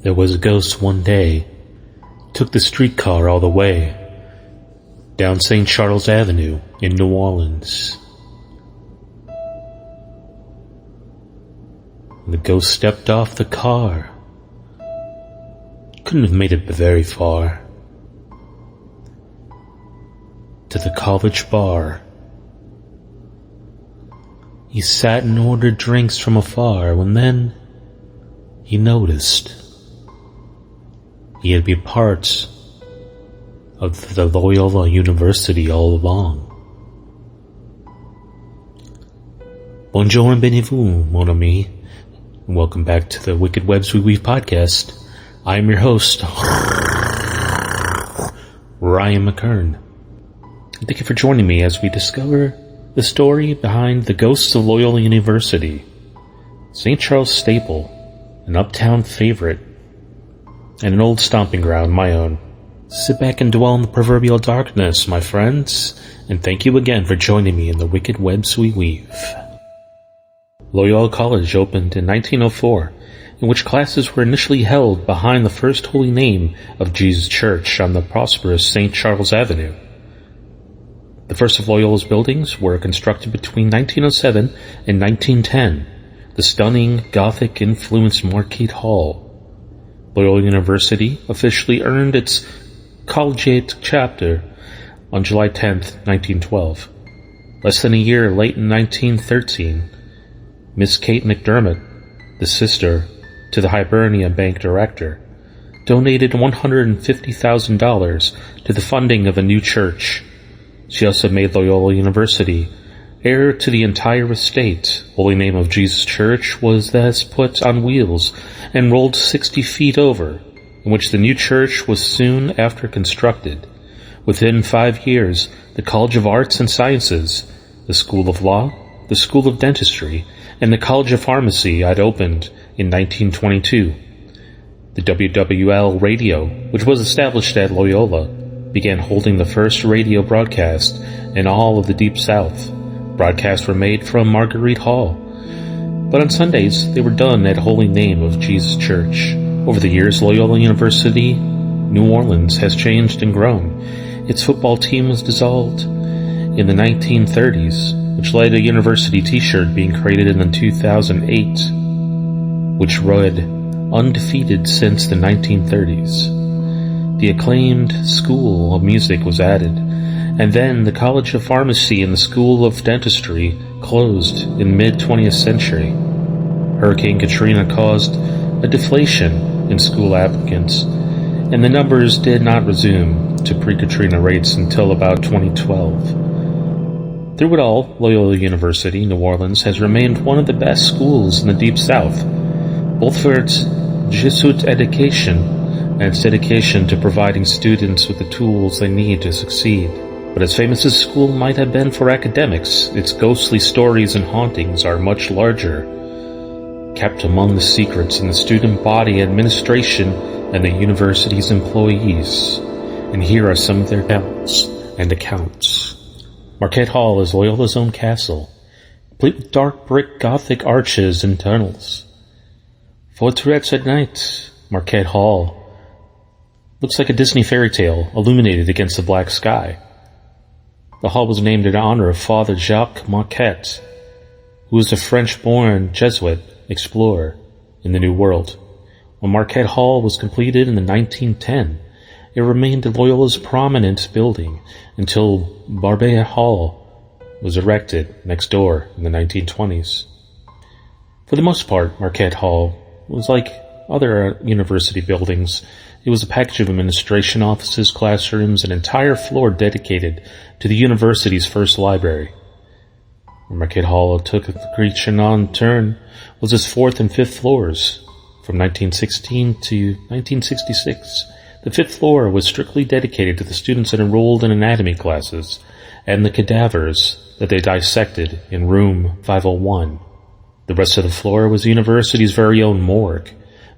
There was a ghost one day, took the streetcar all the way down St. Charles Avenue in New Orleans. The ghost stepped off the car. Couldn't have made it very far. To the college bar. He sat and ordered drinks from afar when then he noticed he had been part of the Loyola University all along. Bonjour and bienvenue, mon ami. Welcome back to the Wicked Webs We Weave podcast. I am your host, Ryan McKern. Thank you for joining me as we discover the story behind the ghosts of Loyola University, St. Charles staple, an uptown favorite, and an old stomping ground, my own. Sit back and dwell in the proverbial darkness, my friends, and thank you again for joining me in the Wicked Webs We Weave. Loyola College opened in 1904, in which classes were initially held behind the First Holy Name of Jesus Church on the prosperous St. Charles Avenue. The first of Loyola's buildings were constructed between 1907 and 1910, the stunning Gothic-influenced Marquette Hall. Loyola University officially earned its collegiate chapter on July 10, 1912. Less than a year late in 1913, Miss Kate McDermott, the sister to the Hibernia Bank director, donated $150,000 to the funding of a new church. She also made Loyola University heir to the entire estate. Holy Name of Jesus Church was thus put on wheels and rolled 60 feet over, in which the new church was soon after constructed. Within 5 years, the College of Arts and Sciences, the School of Law, the School of Dentistry, and the College of Pharmacy had opened in 1922. The WWL radio, which was established at Loyola, began holding the first radio broadcast in all of the Deep South. Broadcasts were made from Marquette Hall, but on Sundays they were done at Holy Name of Jesus Church. Over the years, Loyola University, New Orleans has changed and grown. Its football team was dissolved in the 1930s, which led to a university t-shirt being created in 2008, which read, "Undefeated since the 1930s. The acclaimed School of Music was added, and then the College of Pharmacy and the School of Dentistry closed in mid-20th century. Hurricane Katrina caused a deflation in school applicants, and the numbers did not resume to pre-Katrina rates until about 2012. Through it all, Loyola University, New Orleans, has remained one of the best schools in the Deep South, both for its Jesuit education and its dedication to providing students with the tools they need to succeed. But as famous as the school might have been for academics, its ghostly stories and hauntings are much larger, kept among the secrets in the student body administration and the university's employees. And here are some of their tales and accounts. Marquette Hall is Loyola's own castle, complete with dark brick Gothic arches and tunnels. For tourettes at night, Marquette Hall looks like a Disney fairy tale illuminated against the black sky. The hall was named in honor of Father Jacques Marquette, who was a French-born Jesuit explorer in the New World. When Marquette Hall was completed in the 1910, it remained Loyola's prominent building until Buddig Hall was erected next door in the 1920s. For the most part, Marquette Hall was like other university buildings. It was a package of administration offices, classrooms, an entire floor dedicated to the university's first library. Where Marquette Hall took a Grecian turn was its 4th and 5th floors. From 1916 to 1966, the 5th floor was strictly dedicated to the students that enrolled in anatomy classes and the cadavers that they dissected in room 501. The rest of the floor was the university's very own morgue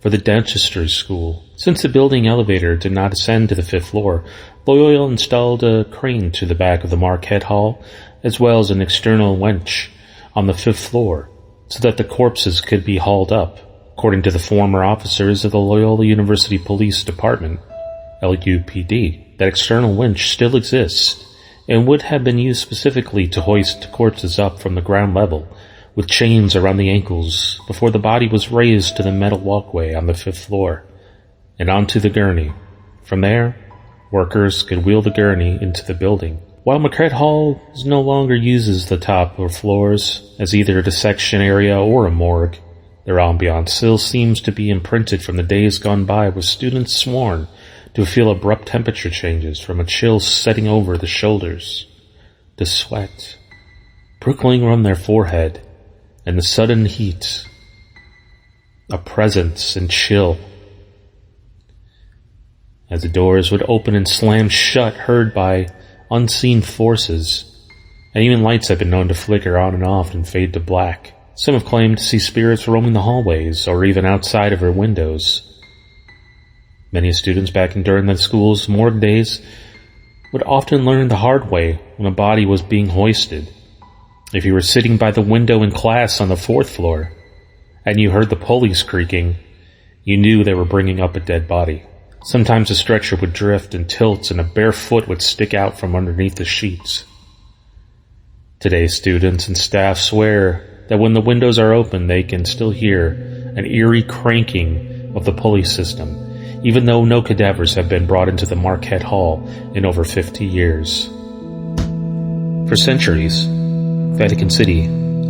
for the dentistry school. Since the building elevator did not ascend to the 5th floor, Loyola installed a crane to the back of the Marquette Hall, as well as an external winch on the 5th floor, so that the corpses could be hauled up. According to the former officers of the Loyola University Police Department, LUPD, that external winch still exists and would have been used specifically to hoist corpses up from the ground level with chains around the ankles before the body was raised to the metal walkway on the 5th floor and onto the gurney. From there, workers could wheel the gurney into the building. While Marquette Hall no longer uses the top or floors as either a dissection area or a morgue, their ambiance still seems to be imprinted from the days gone by with students sworn to feel abrupt temperature changes from a chill setting over the shoulders, to sweat prickling from their forehead, and the sudden heat, a presence and chill. As the doors would open and slam shut, heard by unseen forces, and even lights have been known to flicker on and off and fade to black. Some have claimed to see spirits roaming the hallways or even outside of her windows. Many students back during the school's morgue days would often learn the hard way when a body was being hoisted. If you were sitting by the window in class on the 4th floor and you heard the pulleys creaking, you knew they were bringing up a dead body. Sometimes a stretcher would drift and tilt and a bare foot would stick out from underneath the sheets. Today's students and staff swear that when the windows are open they can still hear an eerie cranking of the pulley system, even though no cadavers have been brought into the Marquette Hall in over 50 years. For centuries, Vatican City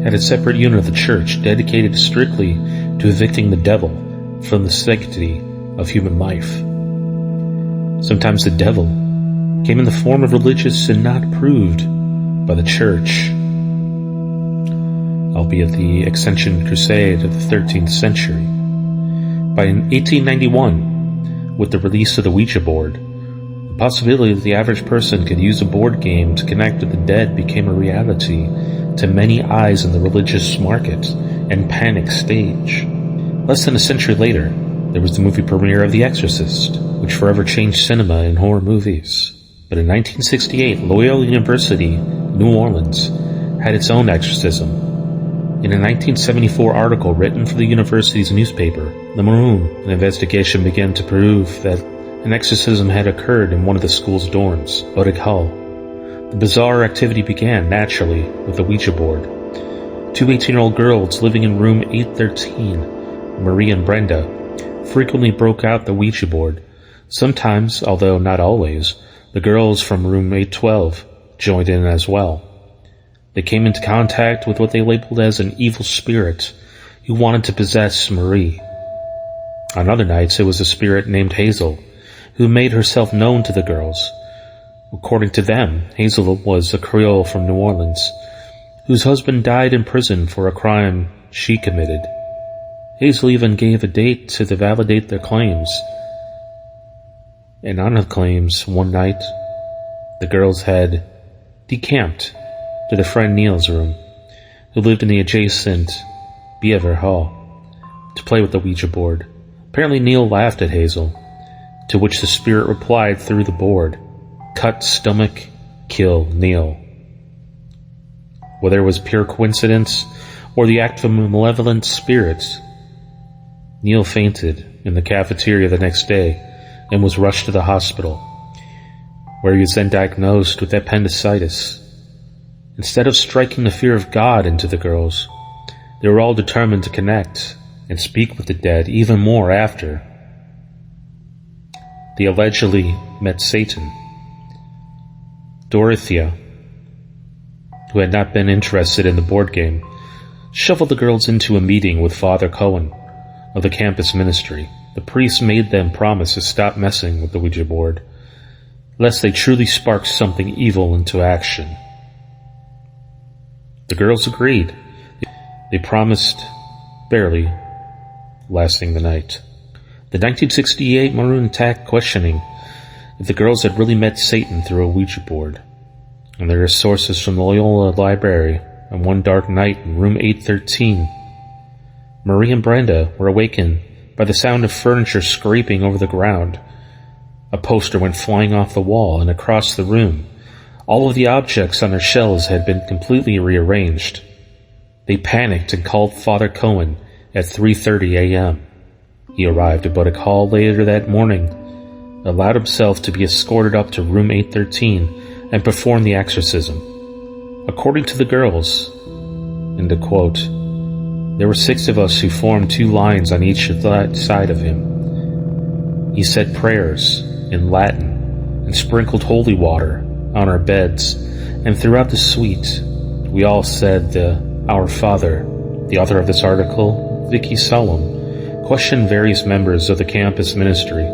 had a separate unit of the church dedicated strictly to evicting the devil from the sanctity of human life. Sometimes the devil came in the form of religious and not approved by the church, albeit the Ascension Crusade of the 13th century. By 1891, with the release of the Ouija board, the possibility that the average person could use a board game to connect with the dead became a reality to many eyes in the religious market and panic stage. Less than a century later, there was the movie premiere of The Exorcist, which forever changed cinema and horror movies. But in 1968, Loyola University, New Orleans, had its own exorcism. In a 1974 article written for the university's newspaper, The Maroon, an investigation began to prove that an exorcism had occurred in one of the school's dorms, Buddig Hall. The bizarre activity began, naturally, with the Ouija board. Two 18-year-old girls living in room 813, Marie and Brenda, frequently broke out the Ouija board. Sometimes, although not always, the girls from room 812 joined in as well. They came into contact with what they labeled as an evil spirit who wanted to possess Marie. On other nights, it was a spirit named Hazel, who made herself known to the girls. According to them, Hazel was a Creole from New Orleans, whose husband died in prison for a crime she committed. Hazel even gave a date to validate their claims. And on the claims, one night, the girls had decamped to their friend Neil's room, who lived in the adjacent Buddig Hall, to play with the Ouija board. Apparently Neil laughed at Hazel, to which the spirit replied through the board, "Cut stomach, kill Neil." Whether it was pure coincidence or the act of a malevolent spirit, Neil fainted in the cafeteria the next day and was rushed to the hospital, where he was then diagnosed with appendicitis. Instead of striking the fear of God into the girls, they were all determined to connect and speak with the dead even more after. They allegedly met Satan. Dorothea, who had not been interested in the board game, shuffled the girls into a meeting with Father Cohen of the campus ministry. The priest made them promise to stop messing with the Ouija board, lest they truly spark something evil into action. The girls agreed. They promised, barely lasting the night. The 1968 Maroon attacked, questioning if the girls had really met Satan through a Ouija board. And there are sources from the Loyola Library on one dark night in room 813. Marie and Brenda were awakened by the sound of furniture scraping over the ground. A poster went flying off the wall and across the room. All of the objects on their shelves had been completely rearranged. They panicked and called Father Cohen at 3:30 a.m. He arrived at Buddig Hall later that morning, allowed himself to be escorted up to room 813 and perform the exorcism. According to the girls, and to quote, "There were 6 of us who formed 2 lines on each side of him. He said prayers in Latin and sprinkled holy water on our beds, and throughout the suite we all said the Our Father." The author of this article, Vicky Solom, questioned various members of the campus ministry.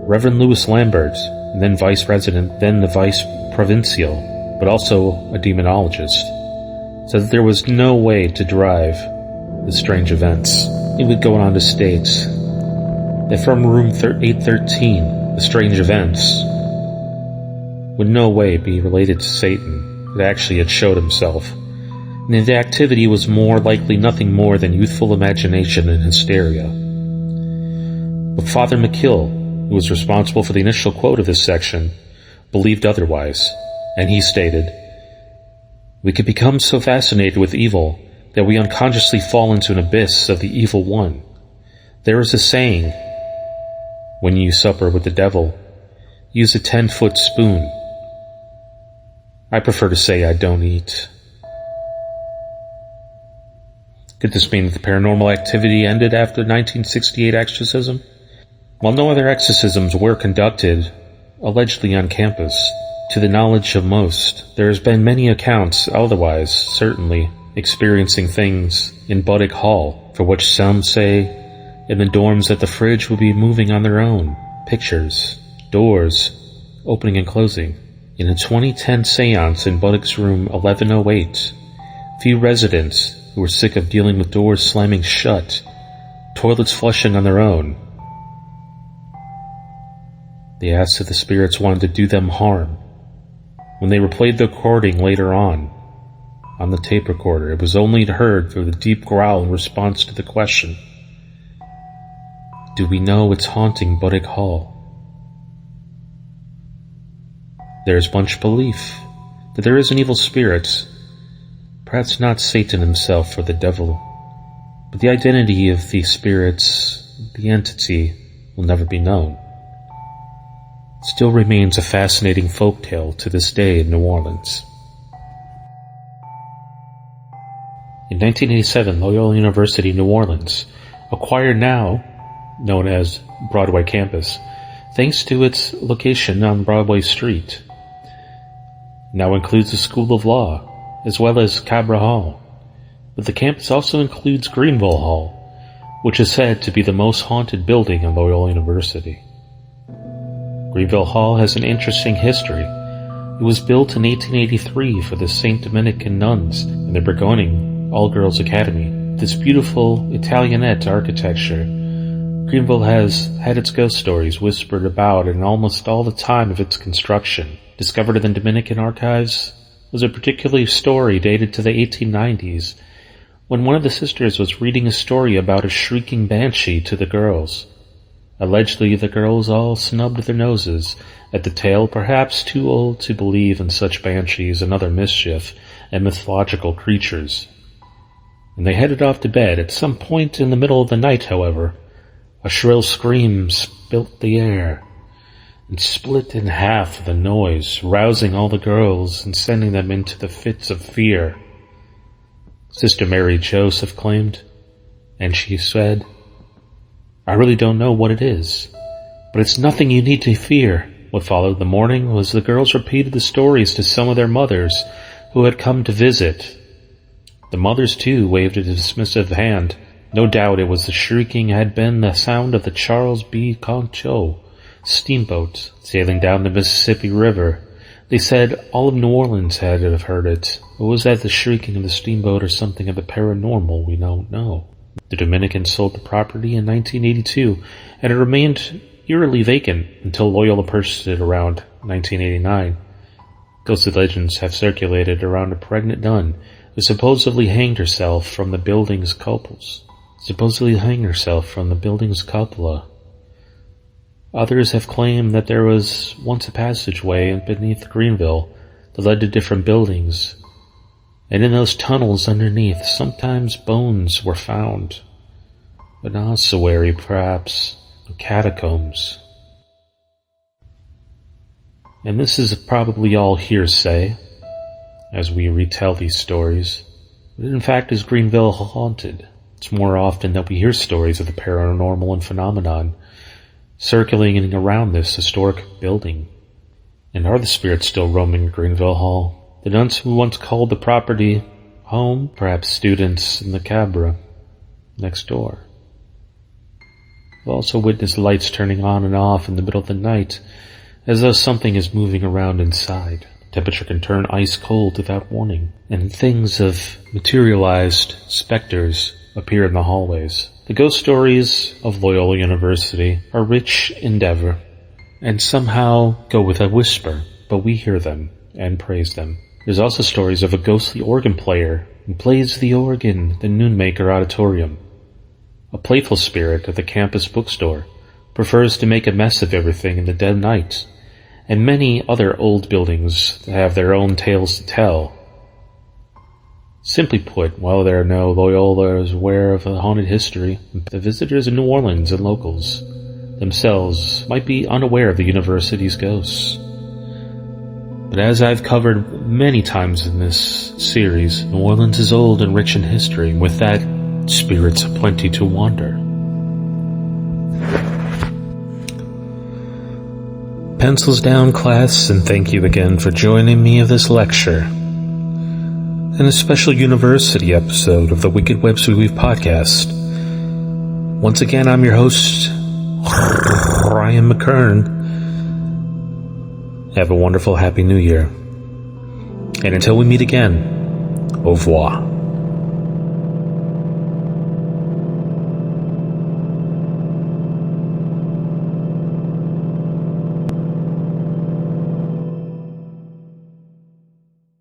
Reverend Louis Lambert, then vice president, then the vice provincial, but also a demonologist, said that there was no way to derive the strange events. He would go on to state that from room 813, the strange events would no way be related to Satan. It actually had showed himself, and the activity was more likely nothing more than youthful imagination and hysteria. But Father McKill, who was responsible for the initial quote of this section, believed otherwise, and he stated, "We could become so fascinated with evil that we unconsciously fall into an abyss of the evil one. There is a saying, when you supper with the devil, use a 10-foot spoon. I prefer to say I don't eat." Could this mean that the paranormal activity ended after the 1968 exorcism? While no other exorcisms were conducted, allegedly on campus, to the knowledge of most, there has been many accounts otherwise, certainly, experiencing things in Buddig Hall, for which some say in the dorms that the fridge would be moving on their own, pictures, doors, opening and closing. In a 2010 seance in Buddig's room 1108, few residents who were sick of dealing with doors slamming shut, toilets flushing on their own, they asked if the spirits wanted to do them harm. When they replayed the recording later on the tape recorder, it was only heard through the deep growl in response to the question, "Do we know it's haunting Buddig Hall?" There is much belief that there is an evil spirit, perhaps not Satan himself or the devil, but the identity of the spirits, the entity, will never be known. It still remains a fascinating folktale to this day in New Orleans. In 1987, Loyola University, New Orleans, acquired now known as Broadway campus, thanks to its location on Broadway Street. Now includes the School of Law, as well as Cabra Hall. But the campus also includes Greenville Hall, which is said to be the most haunted building in Loyola University. Greenville Hall has an interesting history. It was built in 1883 for the St. Dominican nuns in the Burgoyne All-Girls Academy. This beautiful Italianate architecture, Greenville has had its ghost stories whispered about in almost all the time of its construction. Discovered in the Dominican archives was a particular story dated to the 1890s, when one of the sisters was reading a story about a shrieking banshee to the girls. Allegedly, the girls all snubbed their noses at the tale, perhaps too old to believe in such banshees and other mischief and mythological creatures. And they headed off to bed. At some point in the middle of the night, however, a shrill scream spilt the air and split in half the noise, rousing all the girls and sending them into the fits of fear. Sister Mary Joseph claimed, and she said, "I really don't know what it is, but it's nothing you need to fear." What followed the morning was the girls repeated the stories to some of their mothers who had come to visit. The mothers, too, waved a dismissive hand. No doubt it was the shrieking had been the sound of the Charles B. Concho steamboat sailing down the Mississippi River. They said all of New Orleans had to have heard it. Or was that the shrieking of the steamboat or something of the paranormal? We don't know. The Dominicans sold the property in 1982, and it remained eerily vacant until Loyola purchased it around 1989. Ghostly legends have circulated around a pregnant nun who supposedly hanged herself from the building's cupola. Others have claimed that there was once a passageway beneath Greenville that led to different buildings, and in those tunnels underneath, sometimes bones were found. an ossuary perhaps, catacombs. And this is probably all hearsay, as we retell these stories, but in fact is Greenville haunted? It's more often that we hear stories of the paranormal and phenomenon circulating around this historic building. And are the spirits still roaming Greenville Hall? The nuns who once called the property home, perhaps students in the cabra next door. We've also witnessed lights turning on and off in the middle of the night, as though something is moving around inside. Temperature can turn ice cold without warning, and things of materialized specters appear in the hallways. The ghost stories of Loyola University are rich in endeavor, and somehow go with a whisper, but we hear them and praise them. There's also stories of a ghostly organ player who plays the organ, the Noonmaker Auditorium. A playful spirit at the campus bookstore prefers to make a mess of everything in the dead night, and many other old buildings that have their own tales to tell. Simply put, while there are no Loyolas aware of the haunted history, the visitors in New Orleans and locals themselves might be unaware of the university's ghosts. But as I've covered many times in this series, New Orleans is old and rich in history, and with that, spirits aplenty to wander. Pencils down, class, and thank you again for joining me of this lecture and a special university episode of the Wicked Webs We Weave podcast. Once again, I'm your host, Ryan McKern. Have a wonderful, happy new year. And until we meet again, au revoir.